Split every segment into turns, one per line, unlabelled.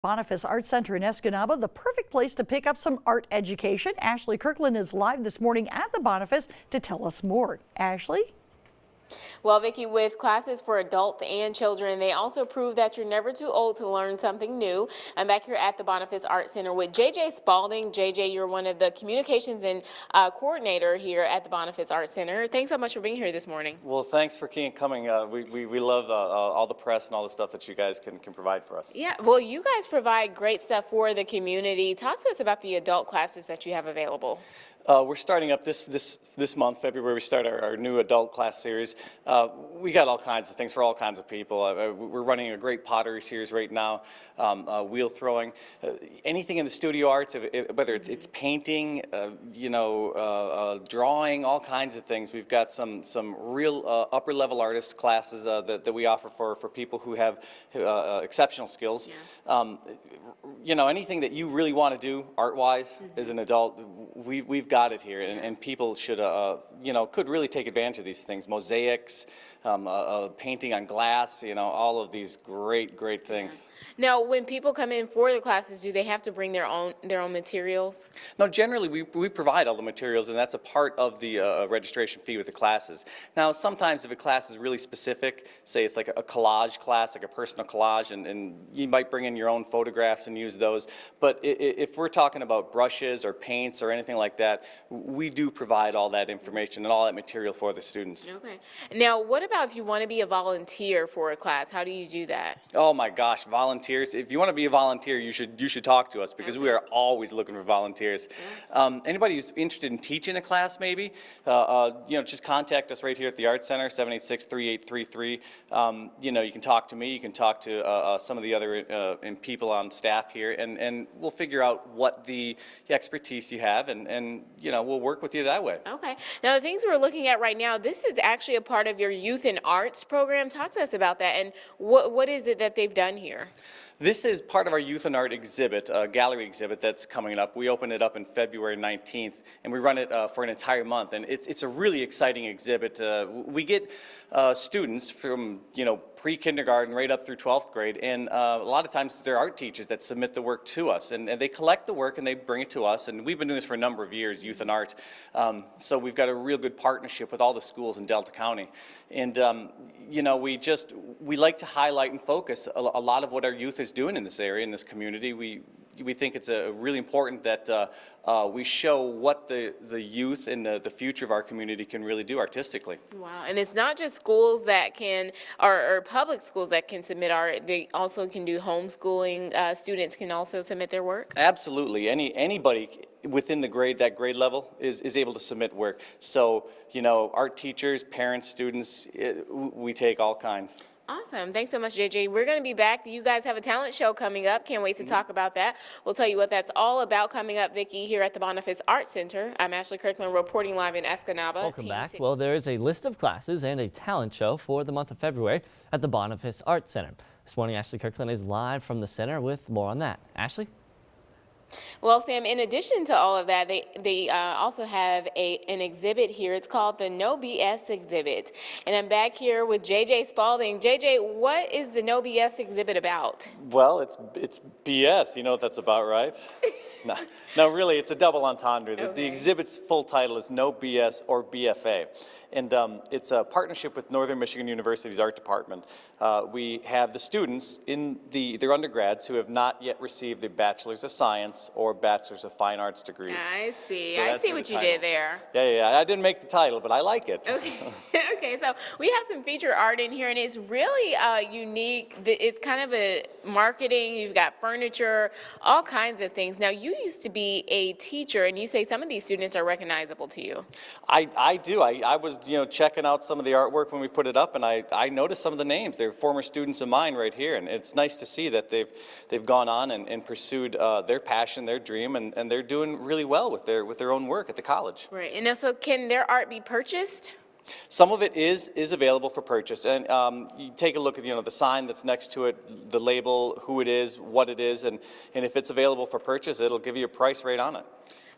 Bonifas Art Center in Escanaba, the perfect place to pick up some art education. Ashley Kirkland is live this morning at the Bonifas to tell us more. Ashley?
Well, Vicki, with classes for adults and children, they also prove that you're never too old to learn something new. I'm back here at the Bonifas Art Center with JJ Spalding. JJ, you're one of the communications and coordinator here at the Bonifas Art Center. Thanks so much for being here this morning.
Well, thanks for coming. We love all the press and all the stuff that you guys can provide for us.
Yeah, well, you guys provide great stuff for the community. Talk to us about the adult classes that you have available.
We're starting up this month, February. We start our new adult class series. We got all kinds of things for all kinds of people. We're running a great pottery series right now, wheel throwing, anything in the studio arts, whether it's painting, drawing, all kinds of things. We've got some real upper level artist classes that we offer for people who have exceptional skills. Yeah. Anything that you really want to do art-wise as an adult, we've got it here, and people should, could really take advantage of these things. Mosaics, painting on glass, all of these great things.
Yeah. Now, when people come in for the classes, do they have to bring their own materials?
No, generally we provide all the materials, and that's a part of the registration fee with the classes. Now, sometimes if a class is really specific, say it's like a collage class, like a personal collage, and you might bring in your own photographs and use those. But if we're talking about brushes or paints or anything like that, we do provide all that information and all that material for the students.
Okay. Now, what about if you want to be a volunteer for a class? How do you do that?
Oh my gosh, volunteers. If you want to be a volunteer, you should talk to us, because we are always looking for volunteers. Yeah. Anybody who's interested in teaching a class, maybe, just contact us right here at the Art Center, 786-3833. You can talk to me, you can talk to some of the other people on staff here, and we'll figure out what the expertise you have, and we'll work with you that way.
Okay. Now, the things we're looking at right now, this is actually a part of your Youth and Arts program. Talk to us about that, and what is it that they've done here?
This is part of our Youth and Art exhibit, gallery exhibit that's coming up. We open it up in February 19th, and we run it for an entire month. And it's a really exciting exhibit. We get students from, pre-kindergarten right up through 12th grade, and a lot of times they're art teachers that submit the work to us, and they collect the work and they bring it to us, and we've been doing this for a number of years, Youth and Art. So we've got a real good partnership with all the schools in Delta County, and we like to highlight and focus a lot of what our youth is doing in this area, in this community. We think it's really important that we show what the youth and the future of our community can really do artistically.
Wow, and it's not just schools that can, or public schools that can submit art, they also can do homeschooling. Students can also submit their work? Absolutely.
Anybody within that grade level is able to submit work. So, art teachers, parents, students, we take all kinds.
Awesome. Thanks so much, JJ. We're going to be back. You guys have a talent show coming up. Can't wait to talk about that. We'll tell you what that's all about coming up, Vicki, here at the Bonifas Art Center. I'm Ashley Kirkland reporting live in Escanaba.
Welcome back. Well, there is a list of classes and a talent show for the month of February at the Bonifas Art Center. This morning, Ashley Kirkland is live from the center with more on that. Ashley?
Well, Sam, in addition to all of that, they also have an exhibit here. It's called the No BS exhibit. And I'm back here with JJ Spalding. JJ, what is the No BS exhibit about?
Well, it's BS. You know what that's about, right? No, really, it's a double entendre. Okay. The exhibit's full title is No BS or BFA. And it's a partnership with Northern Michigan University's Art Department. We have the students in their undergrads who have not yet received the Bachelor's of Science or Bachelor's of Fine Arts degrees.
I see.
So
I see what you did there.
Yeah. I didn't make the title, but I like it.
Okay. Okay, so we have some feature art in here, and it's really unique. It's kind of a marketing. You've got furniture, all kinds of things. Now, you used to be a teacher, and you say some of these students are recognizable to you.
I do. I was checking out some of the artwork when we put it up, and I noticed some of the names. They're former students of mine right here, and it's nice to see that they've gone on and pursued their passion, their dream, and they're doing really well with their own work at the college.
Right. And so can their art be purchased?
Some of it is available for purchase, and you take a look at the sign that's next to it, the label, who it is, what it is, and if it's available for purchase, it'll give you a price right on it.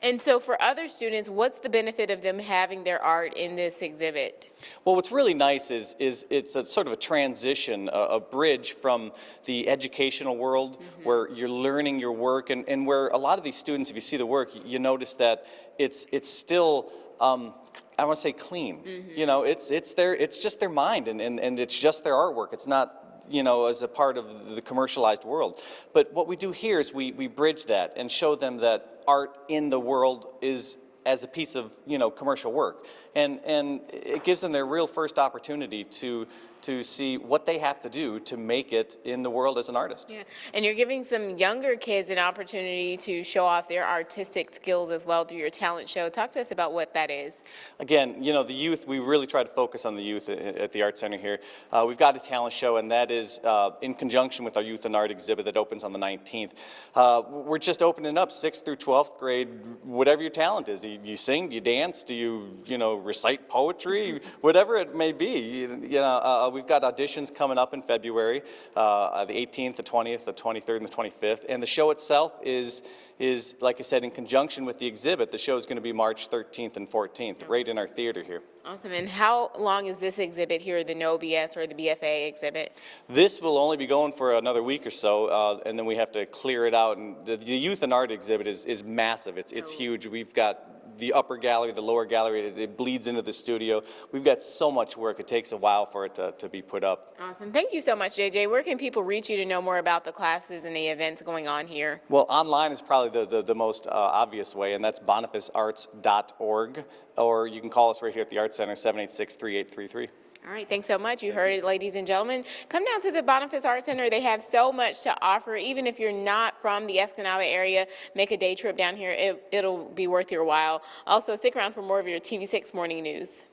And so for other students, what's the benefit of them having their art in this exhibit?
Well, what's really nice is it's a sort of a transition, a bridge from the educational world where you're learning your work, and where a lot of these students, if you see the work, you notice that it's still, I want to say clean. You know, it's just their mind, and it's just their artwork. It's not, you know, as a part of the commercialized world. But what we do here is we bridge that and show them that art in the world is as a piece of, you know, commercial work. And it gives them their real first opportunity to see what they have to do to make it in the world as an artist.
Yeah, and you're giving some younger kids an opportunity to show off their artistic skills as well through your talent show. Talk to us about what that is.
Again, you know, the youth, we really try to focus on the youth at the Art Center here. We've got a talent show, and that is in conjunction with our Youth and Art exhibit that opens on the 19th. We're just opening up 6th through 12th grade, whatever your talent is. Do you sing? Do you dance? Do you know, recite poetry? Whatever it may be. You know, we've got auditions coming up in February, the 18th, the 20th, the 23rd, and the 25th. And the show itself is, like I said, in conjunction with the exhibit. The show is going to be March 13th and 14th, right in our theater here.
Awesome. And how long is this exhibit here, the No BS or the BFA exhibit?
This will only be going for another week or so, and then we have to clear it out. And the Youth and Art exhibit is massive. It's huge. We've got the upper gallery, the lower gallery, it bleeds into the studio. We've got so much work. It takes a while for it to be put up.
Awesome. Thank you so much, JJ. Where can people reach you to know more about the classes and the events going on here?
Well, online is probably the most obvious way, and that's bonifasarts.org, or you can call us right here at the Art Center, 786-3833.
All right, thanks so much. You heard it, ladies and gentlemen. Come down to the Bonifas Art Center. They have so much to offer. Even if you're not from the Escanaba area, make a day trip down here. It'll be worth your while. Also, stick around for more of your TV6 Morning News.